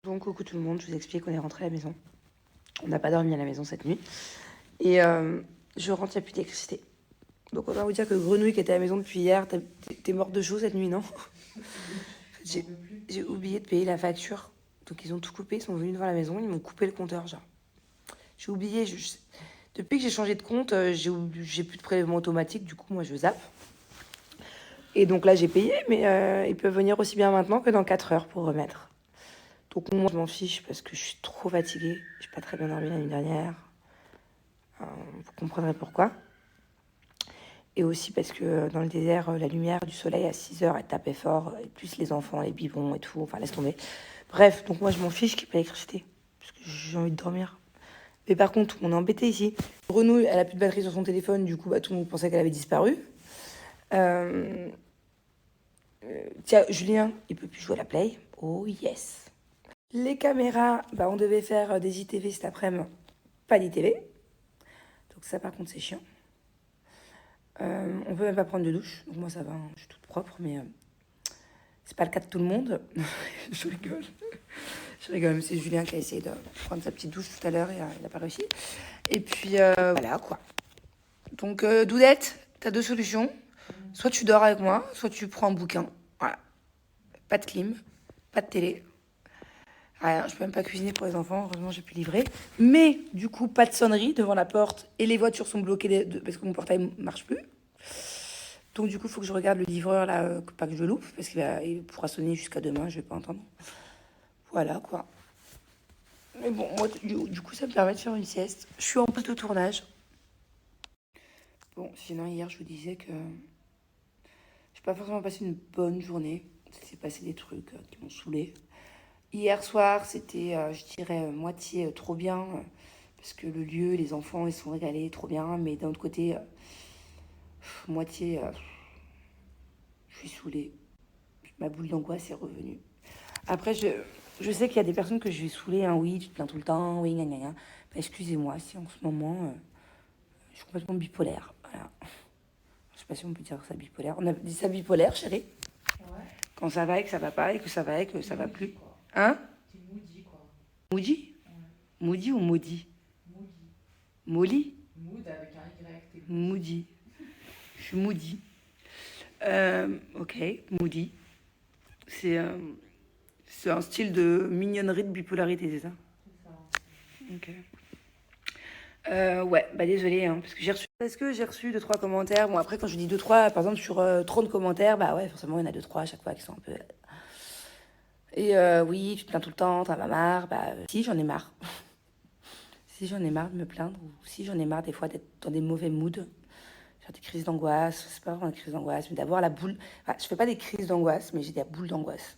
Bon, coucou tout le monde, je vous explique, on est rentré à la maison. On n'a pas dormi à la maison cette nuit. Et je rentre, il n'y a plus d'électricité. Donc on va vous dire que Grenouille qui était à la maison depuis hier, t'es morte de chaud cette nuit, non? J'ai oublié de payer la facture. Donc ils ont tout coupé, ils sont venus devant la maison, ils m'ont coupé le compteur, genre. J'ai oublié, depuis que j'ai changé de compte, j'ai plus de prélèvement automatique, du coup moi je zappe. Et donc là j'ai payé, mais ils peuvent venir aussi bien maintenant que dans 4 heures pour remettre. Donc moi je m'en fiche parce que je suis trop fatiguée. J'ai pas très bien dormi la nuit dernière. Vous comprendrez pourquoi. Et aussi parce que dans le désert, la lumière du soleil à 6 heures, elle tapait fort. Et plus les enfants, les biberons et tout. Enfin, laisse tomber. Bref, donc moi je m'en fiche qu'il n'y ait pas d'électricité. Parce que j'ai envie de dormir. Mais par contre, on est embêté ici. Grenouille, elle a plus de batterie sur son téléphone. Du coup, tout le monde pensait qu'elle avait disparu. Tiens, Julien, il peut plus jouer à la play. Oh yes. Les caméras, on devait faire des ITV cet après-midi. Pas d'ITV. Donc ça, par contre, c'est chiant. On peut même pas prendre de douche. Donc moi, ça va, hein, je suis toute propre, mais c'est pas le cas de tout le monde. Je rigole. Je rigole, c'est Julien qui a essayé de prendre sa petite douche tout à l'heure et il n'a pas réussi. Et puis, voilà, quoi. Donc, Doudette, t'as 2 solutions. Soit tu dors avec moi, soit tu prends un bouquin. Voilà. Pas de clim, pas de télé. Rien, je peux même pas cuisiner pour les enfants. Heureusement, j'ai pu livrer. Mais, du coup, pas de sonnerie devant la porte. Et les voitures sont bloquées parce que mon portail marche plus. Donc, du coup, il faut que je regarde le livreur, là, pas que je le loupe, parce qu'il pourra sonner jusqu'à demain, je vais pas entendre. Voilà, quoi. Mais bon, moi, du coup, ça me permet de faire une sieste. Je suis en pause de tournage. Bon, sinon, hier, je vous disais que j'ai pas forcément passé une bonne journée. Il s'est passé des trucs qui m'ont saoulée. Hier soir, c'était, je dirais, moitié trop bien, parce que le lieu, les enfants, ils sont régalés, trop bien. Mais d'un autre côté, moitié, je suis saoulée. Ma boule d'angoisse est revenue. Après, je sais qu'il y a des personnes que je vais saouler. Hein. Oui, tu te plains tout le temps. Oui, gna gna gna. Excusez-moi si en ce moment, je suis complètement bipolaire. Voilà. Je sais pas si on peut dire ça bipolaire. On a dit ça bipolaire, chérie. Ouais. Quand ça va et que ça va pas, et que ça va et que ça va plus. Quoi. Hein? C'est moody, quoi. Moody? Ouais. Moody ou maudit? Moody. Molly? Mood avec un Y. T'es moody. Je suis moody. Ok, moody. C'est un style de mignonnerie de bipolarité, c'est ça? C'est ça. Ok. Ouais, désolé, hein, parce que j'ai reçu. Parce que j'ai reçu 2-3 commentaires. Bon, après, quand je dis 2-3, par exemple, sur 30 commentaires, ouais, forcément, il y en a 2-3 à chaque fois qui sont un peu. Et oui, tu te plains tout le temps, t'en as marre. Si, j'en ai marre. Si, j'en ai marre de me plaindre, ou si, j'en ai marre des fois d'être dans des mauvais moods, faire des crises d'angoisse. C'est pas vraiment des crises d'angoisse, mais d'avoir la boule. Enfin, je fais pas des crises d'angoisse, mais j'ai des boules d'angoisse.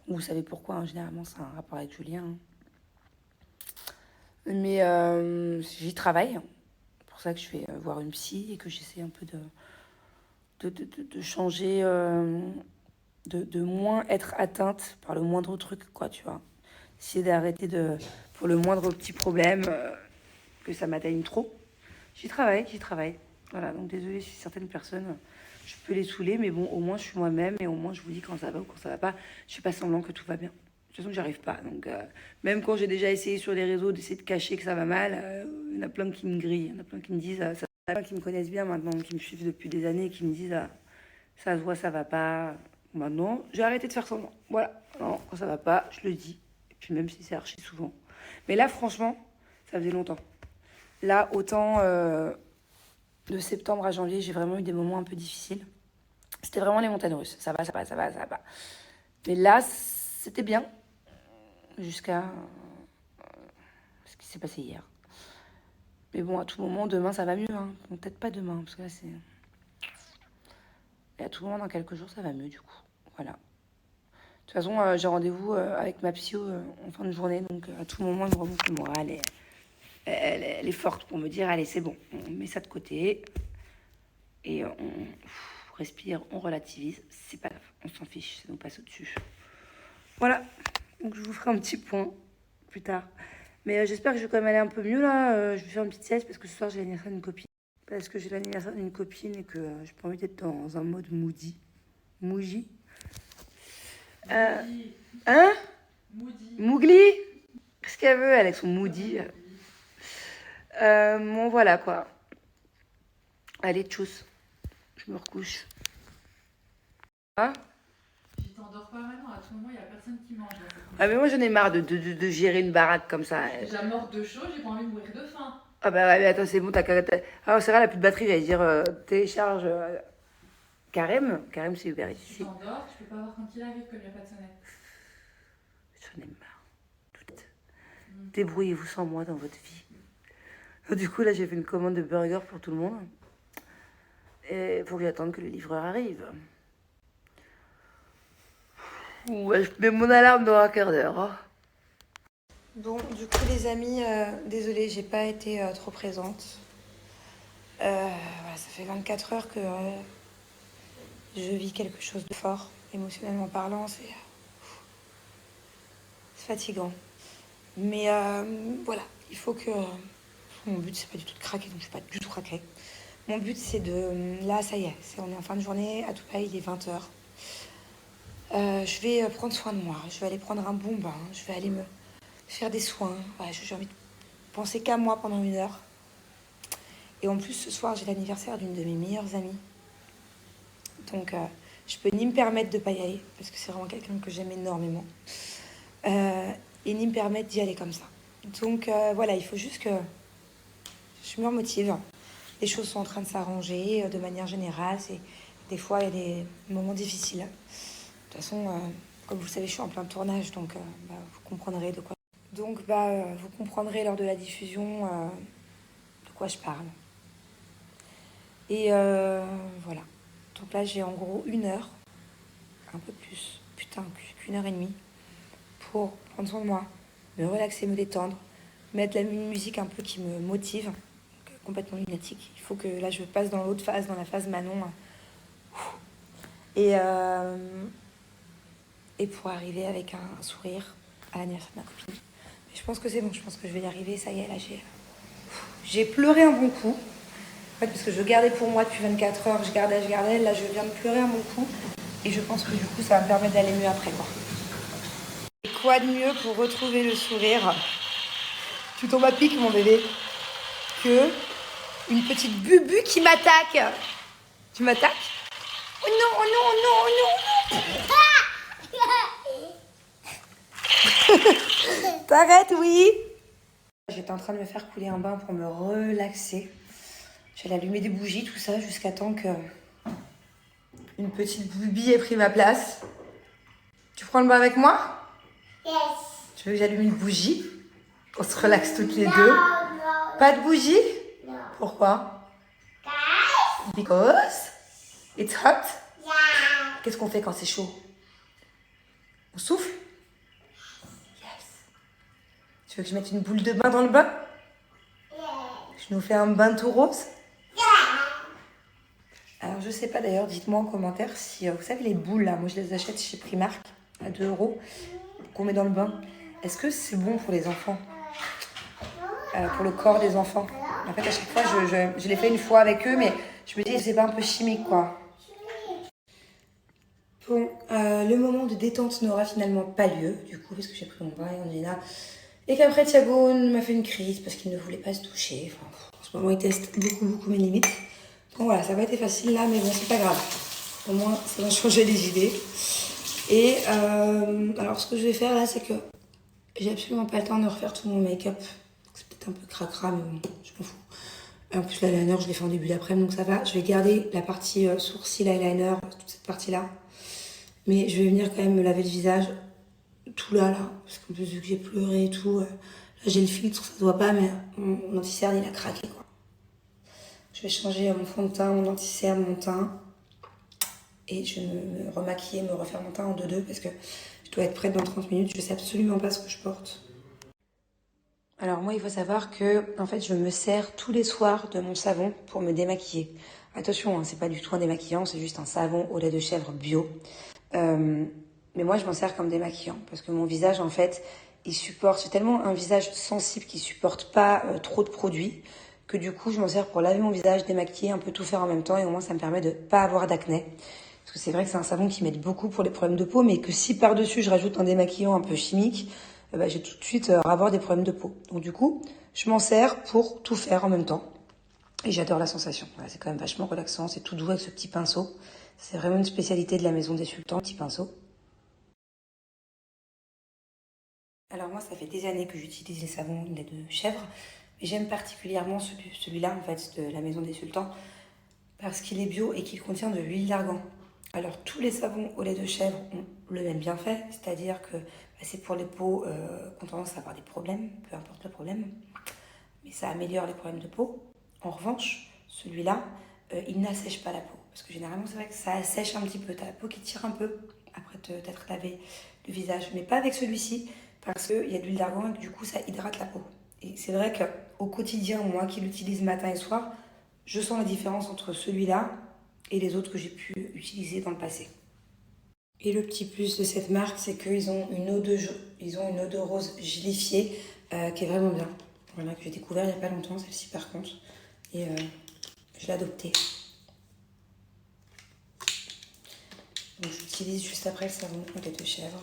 Vous savez pourquoi, hein, généralement, c'est un rapport avec Julien. Hein. Mais j'y travaille. C'est pour ça que je vais voir une psy et que j'essaie un peu de changer, de moins être atteinte par le moindre truc, quoi, tu vois. Essayer d'arrêter pour le moindre petit problème, que ça m'atteigne trop. J'y travaille. Voilà, donc désolée si certaines personnes, je peux les saouler, mais bon, au moins je suis moi-même et au moins je vous dis quand ça va ou quand ça va pas. Je fais pas semblant que tout va bien. De toute façon, j'arrive pas. Donc, même quand j'ai déjà essayé sur les réseaux d'essayer de cacher que ça va mal, il y en a plein qui me grillent. Il y en a plein qui me disent, ça va pas, qui me connaissent bien maintenant, qui me suivent depuis des années, qui me disent, ça se voit, ça va pas. Maintenant, j'ai arrêté de faire semblant. Voilà. Non, quand ça va pas, je le dis. Et puis même si c'est archi souvent. Mais là, franchement, ça faisait longtemps. Là, autant de septembre à janvier, j'ai vraiment eu des moments un peu difficiles. C'était vraiment les montagnes russes. Ça va, ça va, ça va, ça va. Mais là, c'était bien. Jusqu'à ce qui s'est passé hier. Mais bon, à tout moment, demain, ça va mieux. Hein. Bon, peut-être pas demain, parce que là, c'est... Et à tout moment, dans quelques jours, ça va mieux, du coup. Voilà. De toute façon, j'ai rendez-vous avec ma psy en fin de journée. Donc, à tout moment, elle me remonte le moral. Elle est forte pour me dire, allez, c'est bon. On met ça de côté. Et on respire, on relativise. C'est pas grave, on s'en fiche. Ça nous passe au-dessus. Voilà. Donc, je vous ferai un petit point plus tard. Mais j'espère que je vais quand même aller un peu mieux là. Je vais faire une petite sieste parce que ce soir j'ai l'anniversaire d'une copine. Parce que j'ai l'anniversaire d'une copine et que j'ai pas envie d'être dans un mode moody. Moody. Hein? Mougli. Qu'est-ce qu'elle veut, elle, avec son Moody? Bon, voilà, quoi. Allez, tchuss. Je me recouche. Ah, Tu t'endors pas maintenant, à tout moment, il n'y a personne qui mange. ah, mais moi, j'en ai marre de gérer une baraque comme ça. Déjà morte de chaud, j'ai pas envie de mourir de faim. Ah bah ouais, mais attends, c'est bon, Ah, c'est vrai, elle a plus de batterie, j'allais dire, télécharge Carême. Carême, c'est Uber Tu ici. t'endors, tu peux pas voir quand il arrive comme il n'y a pas de sonnette. J'en ai marre. Débrouillez-vous sans moi dans votre vie. Du coup, là, j'ai fait une commande de burger pour tout le monde. Et il faut que j'attende que le livreur arrive. Ouais, je mets mon alarme dans un quart d'heure. Hein. Bon, du coup, les amis, désolée, j'ai pas été trop présente. Voilà, ça fait 24 heures que je vis quelque chose de fort, émotionnellement parlant, c'est fatigant. Mais voilà, il faut que... Mon but, c'est pas du tout de craquer, donc je suis pas du tout craquée. Mon but, c'est de... Là, ça y est, on est en fin de journée, à Dubaï, il est 20h. Je vais prendre soin de moi, je vais aller prendre un bon bain, je vais aller me faire des soins. Ouais, j'ai envie de penser qu'à moi pendant 1 heure. Et en plus, ce soir, j'ai l'anniversaire d'une de mes meilleures amies. Donc, je peux ni me permettre de pas y aller, parce que c'est vraiment quelqu'un que j'aime énormément. Et ni me permettre d'y aller comme ça. Donc, voilà, il faut juste que je me remotive. Les choses sont en train de s'arranger de manière générale. Des fois, il y a des moments difficiles. De toute façon, comme vous le savez, je suis en plein tournage, donc vous comprendrez de quoi. Donc, vous comprendrez lors de la diffusion de quoi je parle. Et voilà. Donc là, j'ai en gros 1 heure, un peu plus, putain, qu'1 heure et demie, pour prendre soin de moi, me relaxer, me détendre, mettre une musique un peu qui me motive, donc, complètement lunatique. Il faut que là, je passe dans l'autre phase, dans la phase Manon. Et pour arriver avec un sourire à l'anniversaire de ma copine. Mais je pense que c'est bon, je pense que je vais y arriver, ça y est, là, j'ai pleuré un bon coup. En fait, parce que je gardais pour moi depuis 24 heures, je gardais, là je viens de pleurer un bon coup. Et je pense que du coup, ça va me permettre d'aller mieux après, quoi. Et quoi de mieux pour retrouver le sourire? Tu tombes à pic, mon bébé. Que une petite bubu qui m'attaque. Tu m'attaques? Oh non, oh non, oh non, oh non, oh non. T'arrêtes, oui. J'étais en train de me faire couler un bain pour me relaxer. J'allais allumer des bougies, tout ça, jusqu'à temps que une petite bubie ait pris ma place. Tu prends le bain avec moi? Yes. Tu veux que j'allume une bougie? On se relaxe toutes les deux. No. Pas de bougie? No. Pourquoi? Guys. Because it's hot. Yeah. Qu'est-ce qu'on fait quand c'est chaud? On souffle? Yes. Tu veux que je mette une boule de bain dans le bain? Yeah. Je nous fais un bain tout rose? Yeah. Alors, je sais pas d'ailleurs, dites-moi en commentaire si vous savez les boules là, moi je les achète chez Primark à 2 € qu'on met dans le bain. Est-ce que c'est bon pour les enfants? Pour le corps des enfants? En fait, à chaque fois, je l'ai fait une fois avec eux, mais je me dis, c'est pas un peu chimique quoi. Bon, le moment de détente n'aura finalement pas lieu, du coup, parce que j'ai pris mon bain et Angelina. Et qu'après, Thiago m'a fait une crise parce qu'il ne voulait pas se toucher. Enfin, en ce moment, il teste beaucoup mes limites. Donc voilà, ça n'a pas été facile là, mais bon, c'est pas grave. Au moins, ça va changer les idées. Et alors, ce que je vais faire là, c'est que j'ai absolument pas le temps de refaire tout mon make-up. C'est peut-être un peu cracra, mais bon, je m'en fous. En plus, l'eyeliner, je l'ai fait en début d'après-midi, donc ça va. Je vais garder la partie sourcil, eyeliner, toute cette partie-là. Mais je vais venir quand même me laver le visage, tout là. Parce qu'en plus, vu que j'ai pleuré et tout, là, j'ai le filtre, ça se voit pas, mais mon anti-cerne, il a craqué, quoi. Je vais changer mon fond de teint, mon anti-cerne, mon teint. Et je vais me remaquiller, me refaire mon teint en 2-2 parce que je dois être prête dans 30 minutes. Je sais absolument pas ce que je porte. Alors moi, il faut savoir que en fait, je me sers tous les soirs de mon savon pour me démaquiller. Attention, hein, c'est pas du tout un démaquillant, c'est juste un savon au lait de chèvre bio. Mais moi, je m'en sers comme démaquillant parce que mon visage, en fait, il supporte. C'est tellement un visage sensible qui supporte pas trop de produits que du coup, je m'en sers pour laver mon visage, démaquiller, un peu tout faire en même temps et au moins, ça me permet de pas avoir d'acné. Parce que c'est vrai que c'est un savon qui m'aide beaucoup pour les problèmes de peau, mais que si par-dessus je rajoute un démaquillant un peu chimique, j'ai tout de suite avoir des problèmes de peau. Donc du coup, je m'en sers pour tout faire en même temps. Et j'adore la sensation. Voilà, c'est quand même vachement relaxant, c'est tout doux avec ce petit pinceau. C'est vraiment une spécialité de la Maison des Sultans, petit pinceau. Alors moi, ça fait des années que j'utilise les savons lait de chèvre, mais j'aime particulièrement celui-là, en fait, de la Maison des Sultans, parce qu'il est bio et qu'il contient de l'huile d'argan. Alors tous les savons au lait de chèvre ont le même bienfait, c'est-à-dire que c'est pour les peaux qui ont tendance à avoir des problèmes, peu importe le problème, mais ça améliore les problèmes de peau. En revanche, celui-là, il n'assèche pas la peau, parce que généralement c'est vrai que ça assèche un petit peu, t'as la peau qui tire un peu après t'être lavé le visage, mais pas avec celui-ci, parce qu'il y a de l'huile d'argan et que du coup ça hydrate la peau. Et c'est vrai qu'au quotidien, moi qui l'utilise matin et soir, je sens la différence entre celui-là et les autres que j'ai pu utiliser dans le passé. Et le petit plus de cette marque, c'est qu'ils ont une eau de rose gélifiée qui est vraiment bien. Voilà, que j'ai découvert il n'y a pas longtemps, celle-ci par contre. Et je l'ai adoptée. Donc j'utilise juste après le savon au lait de chèvre.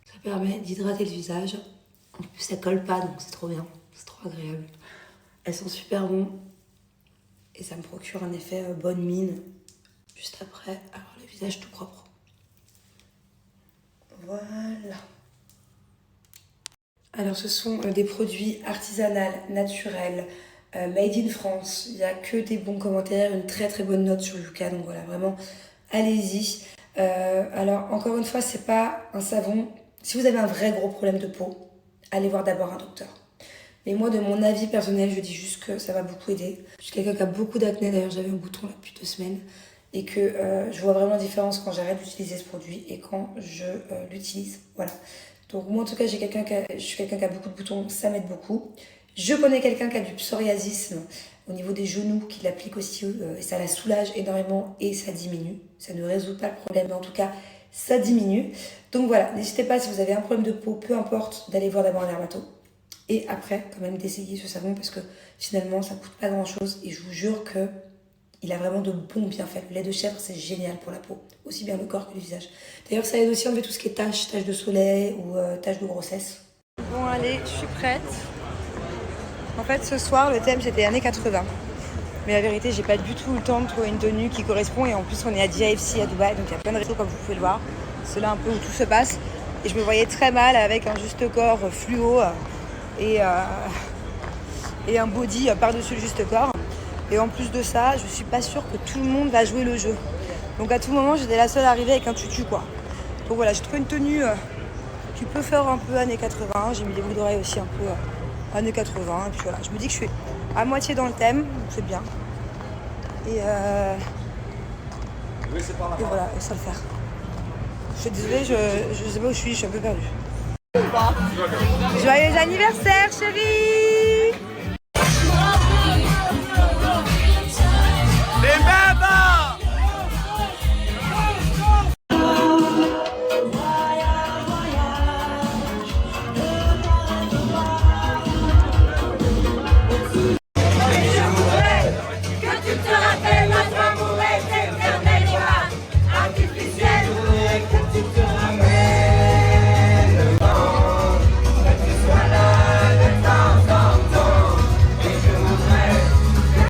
Ça permet d'hydrater le visage. En plus ça colle pas, donc c'est trop bien. C'est trop agréable. Elles sont super bonnes. Et ça me procure un effet bonne mine. Juste après avoir le visage tout propre. Voilà. Alors ce sont des produits artisanaux, naturels, made in France. Il n'y a que des bons commentaires, une très très bonne note sur Yuka. Donc voilà, vraiment, allez-y. Alors encore une fois, c'est pas un savon. Si vous avez un vrai gros problème de peau, allez voir d'abord un docteur. Mais moi, de mon avis personnel, je dis juste que ça va beaucoup aider. Je suis quelqu'un qui a beaucoup d'acné. D'ailleurs, j'avais un bouton là depuis 2 semaines. Et que je vois vraiment la différence quand j'arrête d'utiliser ce produit et quand je l'utilise. Voilà. Donc moi, en tout cas, je suis quelqu'un qui a beaucoup de boutons. Ça m'aide beaucoup. Je connais quelqu'un qui a du psoriasisme au niveau des genoux, qui l'applique aussi. Et ça la soulage énormément et ça diminue. Ça ne résout pas le problème, mais en tout cas, ça diminue. Donc voilà, n'hésitez pas, si vous avez un problème de peau, peu importe, d'aller voir d'abord un dermato. Et après, quand même, d'essayer ce savon parce que finalement, ça coûte pas grand-chose. Et je vous jure que il a vraiment de bons bienfaits. Le lait de chèvre, c'est génial pour la peau. Aussi bien le corps que le visage. D'ailleurs, ça aide aussi à enlever tout ce qui est taches de soleil ou taches de grossesse. Bon, allez, je suis prête. En fait, ce soir, le thème, c'était années 80. Mais la vérité, j'ai pas du tout eu le temps de trouver une tenue qui correspond. Et en plus, on est à DIFC à Dubaï. Donc, il y a plein de restos, comme vous pouvez le voir. C'est là un peu où tout se passe. Et je me voyais très mal avec un juste corps fluo et un body par-dessus le juste corps. Et en plus de ça, je suis pas sûre que tout le monde va jouer le jeu. Donc à tout moment, j'étais la seule à arriver avec un tutu, quoi. Donc voilà, j'ai trouvé une tenue qui peut faire un peu années 80. J'ai mis des boucles d'oreilles aussi un peu années 80. Et puis voilà, je me dis que je suis à moitié dans le thème, donc c'est bien. Et voilà, et ça le faire. Je suis désolée, je sais pas où je suis un peu perdue. Joyeux anniversaire, chérie!